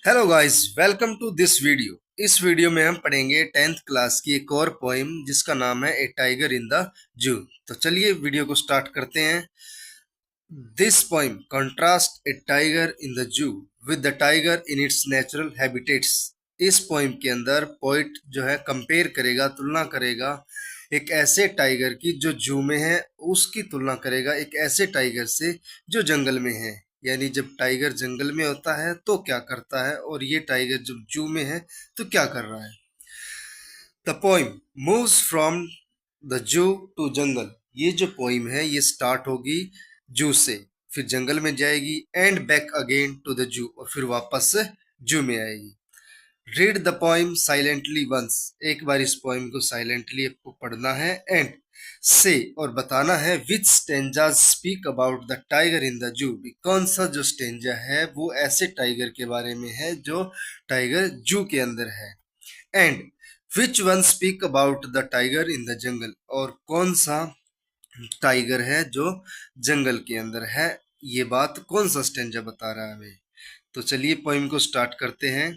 Hello guys, welcome to this video. इस video में हम पढ़ेंगे 10th क्लास की एक और पोएम जिसका नाम है ए टाइगर इन द जू। तो चलिए वीडियो को स्टार्ट करते हैं। This poem contrast A tiger in the जू with the tiger in its natural habitats. इस पोएम के अंदर पोइट जो है कंपेयर करेगा, तुलना करेगा एक ऐसे टाइगर की जो जू में है, उसकी तुलना करेगा एक ऐसे टाइगर से जो जंगल में है। यानी जब टाइगर जंगल में होता है तो क्या करता है और ये टाइगर जब जू में है तो क्या कर रहा है। The poem moves from the zoo to jungle. ये जो पोइम है ये स्टार्ट होगी जू से, फिर जंगल में जाएगी and back again to the zoo, और फिर वापस जू में आएगी। Read the poem silently once. एक बार इस पोइम को साइलेंटली आपको पढ़ना है एंड से और बताना है which stanzas speak about the tiger in the zoo. कौन सा जो स्टेंजा है वो ऐसे टाइगर के बारे में है जो टाइगर जू के अंदर है। And which one speak about the tiger in the jungle, और कौन सा टाइगर है जो जंगल के अंदर है। ये बात कौन सा स्टेंजा बता रहा है हमें। तो चलिए पोइम को स्टार्ट करते हैं।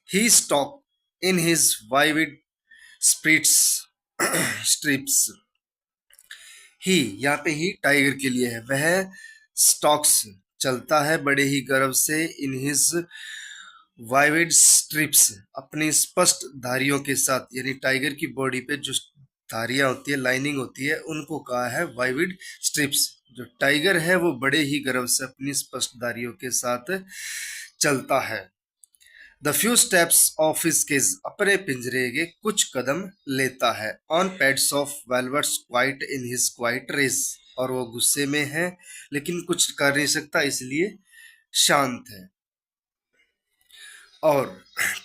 He stalked in his vivid spirits strips. ही यहाँ पे ही टाइगर के लिए है। वह स्टॉक्स चलता है बड़े ही गर्व से, इन हिज वाइविड स्ट्रिप्स अपनी स्पष्ट धारियों के साथ। यानी टाइगर की बॉडी पे जो धारियां होती है, लाइनिंग होती है, उनको कहा है वाइविड स्ट्रिप्स। जो टाइगर है वो बड़े ही गर्व से अपनी स्पष्ट धारियों के साथ चलता है। The few steps of his cage, अपने पिंजरे के कुछ कदम लेता है। On pads of velvets quiet in his quiet rage, और वो गुस्से में है लेकिन कुछ कर नहीं सकता इसलिए शांत है। और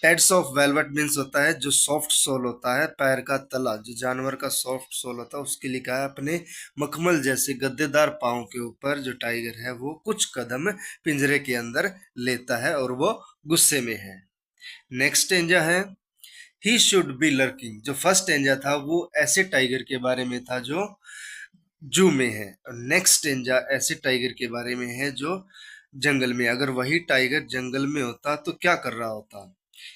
पैड्स ऑफ वेलवेट मीन्स होता है जो सॉफ्ट सोल होता है, पैर का तला जो जानवर का सॉफ्ट सोल होता है उसके लिखा है। अपने मखमल जैसे गद्देदार पाँव के ऊपर जो टाइगर है वो कुछ कदम पिंजरे के अंदर लेता है और वो गुस्से में है। नेक्स्ट स्टेंजा है ही शुड बी लर्किंग। जो फर्स्ट स्टेंजा था वो ऐसे टाइगर के बारे में था जो जू में है, और नेक्स्ट स्टेंजा ऐसे टाइगर के बारे में है जो जंगल में। अगर वही टाइगर जंगल में होता तो क्या कर रहा होता।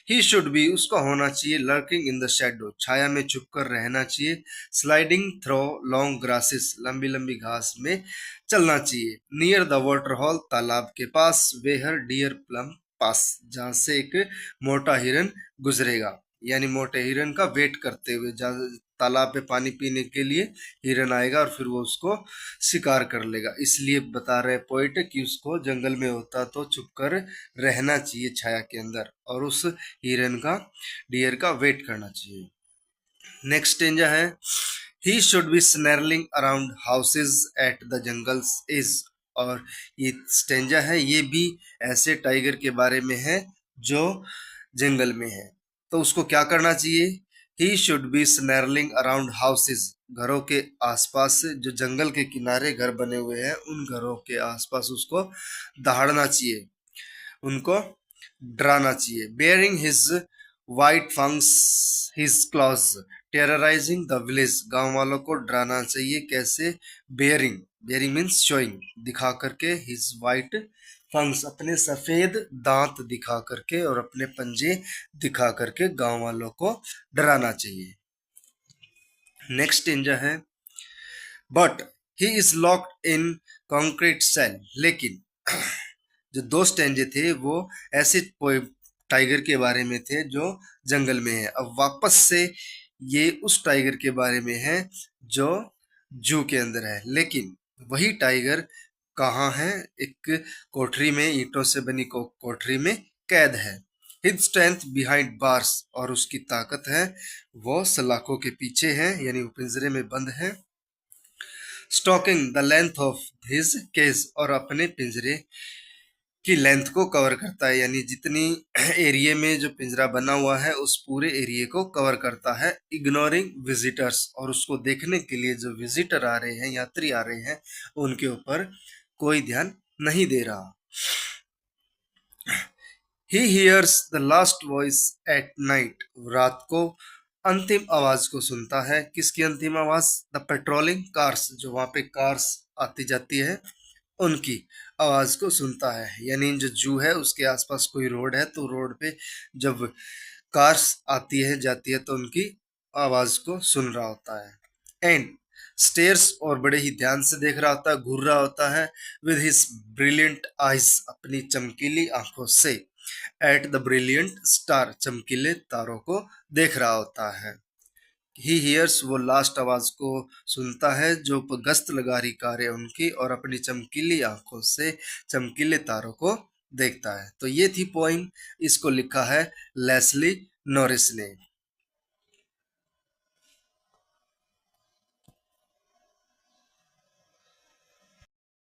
ही शुड बी उसका होना चाहिए लर्किंग इन द शेडो, छाया में छुप कर रहना चाहिए। स्लाइडिंग थ्रो लॉन्ग ग्रासेस, लंबी लंबी घास में चलना चाहिए। नियर द वाटर हॉल, तालाब के पास। वेहर डियर प्लम पास, जहां से एक मोटा हिरन गुजरेगा। यानी मोटे हिरन का वेट करते हुए, जहाँ तालाब पे पानी पीने के लिए हिरन आएगा और फिर वो उसको शिकार कर लेगा। इसलिए बता रहे पोइट कि उसको जंगल में होता तो छुप कर रहना चाहिए छाया के अंदर, और उस हिरन का, डियर का वेट करना चाहिए। नेक्स्ट स्टेंजा है he should be snarling around houses at the jungle's edge. और ये स्टेंजा है ये भी ऐसे टाइगर के बारे में है जो जंगल में है। तो उसको क्या करना चाहिए। He should be snarling around houses, घरों के आसपास से, जो जंगल के किनारे घर बने हुए हैं उन घरों के आसपास उसको दहाड़ना चाहिए, उनको डराना चाहिए। Bearing his white फंक्स his clause terrorising the village, गांव वालों को डराना चाहिए। कैसे। बेयरिंग, बेयरिंग मीन्स शोइंग, दिखा करके, हिज वाइट फंक्स अपने सफेद दांत दिखा करके और अपने पंजे दिखा करके गांव वालों को डराना चाहिए। नेक्स्ट स्टेंजा है but he is locked in concrete cell. लेकिन जो दो स्टेंजे थे वो ऐसे टाइगर के बारे में थे जो जंगल में है। अब वापस से ये उस टाइगर के बारे में है जो जू के अंदर है, लेकिन वही टाइगर कहाँ है। एक कोठरी में, ईंटों से बनी कोठरी में कैद है। हिज स्ट्रेंथ बिहाइंड बार्स, और उसकी ताकत है वो सलाखों के पीछे है, यानी वो पिंजरे में बंद है। Stalking the length of his cage, और अपने पिंजरे की लेंथ को कवर करता है, यानी जितनी एरिया में जो पिंजरा बना हुआ है उस पूरे एरिया को कवर करता है। इग्नोरिंग विजिटर्स, और उसको देखने के लिए जो विजिटर आ रहे हैं, यात्री आ रहे हैं, उनके ऊपर कोई ध्यान नहीं दे रहा। He hears the last voice at night, रात को अंतिम आवाज को सुनता है। किसकी अंतिम आवाज। द पेट्रोलिंग कार्स, जो वहां पे कार्स आती जाती है उनकी आवाज को सुनता है। यानी जो जू है उसके आसपास कोई रोड है तो रोड पे जब कार्स आती है जाती है तो उनकी आवाज को सुन रहा होता है। एंड स्टेयर्स और बड़े ही ध्यान से देख रहा होता है, घूर रहा होता है विद हिज ब्रिलियंट आइज, अपनी चमकीली आंखों से, एट द ब्रिलियंट स्टार, चमकीले तारों को देख रहा होता है। ही हियर्स, वो लास्ट आवाज को सुनता है जो गश्त लगा रही कारें उनकी, और अपनी चमकीली आंखों से चमकीले तारों को देखता है। तो ये थी पोइम, इसको लिखा है लेस्ली नॉरिस ने।